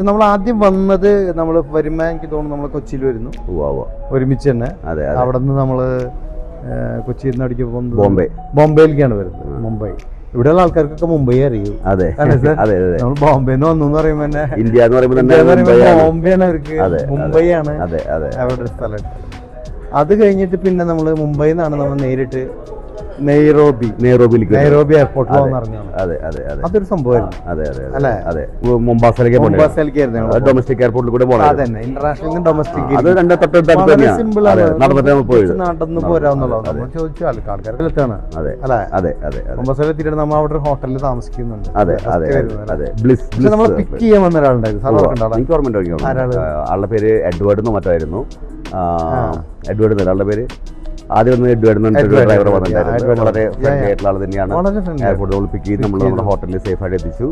നമ്മൾ ആദ്യം വന്നത് നമ്മൾ വരുമ്പോൾ എനിക്ക് തോന്നുന്നു നമ്മൾ കൊച്ചിയിൽ വരുന്നു ഒരുമിച്ച് തന്നെ. അവിടെ നിന്ന് നമ്മള് കൊച്ചിയിൽ നിന്ന് അടിക്ക് പോകുന്നത് ബോംബെയിലേക്കാണ് വരുന്നത്. മുംബൈ ഇവിടെയുള്ള ആൾക്കാർക്കൊക്കെ മുംബൈ അറിയൂ. നമ്മൾ ബോംബെന്ന് വന്നു എന്ന് പറയുമ്പോ തന്നെ ഇന്ത്യ എന്ന് പറയുമ്പോൾ ബോംബെയാണ് അവർക്ക്, മുംബൈ ആണ് അവരുടെ സ്ഥലം. അത് കഴിഞ്ഞിട്ട് പിന്നെ നമ്മള് മുംബൈയിൽ നിന്നാണ് നമ്മൾ നേരിട്ട് നെയ്റോബി എയർപോർട്ടിൽ വന്നിറങ്ങാണ്. അതൊരു സംഭവമായിരുന്നു. മൊംബാസയിലേക്ക് ഡൊമസ്റ്റിക് എയർപോർട്ടിൽ കൂടെ പോകണം. ഇന്റർനാഷണൽ ഡൊമസ്റ്റിക് സിമ്പിൾ നടന്നു പോരാന്നുള്ളത് നമ്മൾ ചോദിച്ചു ആൾക്കാർക്ക് എത്താണ് അല്ലെ. മൊംബാസയിൽ എത്തിയിട്ട് നമ്മൾ അവിടെ ഒരു ഹോട്ടലിൽ താമസിക്കുന്നുണ്ട്. നമ്മൾ പിക്ക് ചെയ്യാൻ വന്ന ഒരാളുണ്ടായിരുന്നു. എനിക്ക് ഓർമ്മ. ആളുടെ പേര് എഡ്വേർഡ് എന്നോ മറ്റായിരുന്നു. എഡ്വേർഡ് എന്നല്ല പേര്. ആദ്യം ഒന്ന് എഡ്വേർഡ് ഡ്രൈവർ വന്നിട്ടുണ്ടായിരുന്നു. വളരെ ഫ്രണ്ട്ലി ആയിട്ടുള്ള ആൾ തന്നെയാണ്. എയർപോർട്ടിൽ പിക്ക് ചെയ്ത് നമ്മൾ നമ്മുടെ ഹോട്ടലിൽ സേഫ് ആയിട്ട് എത്തിച്ചു.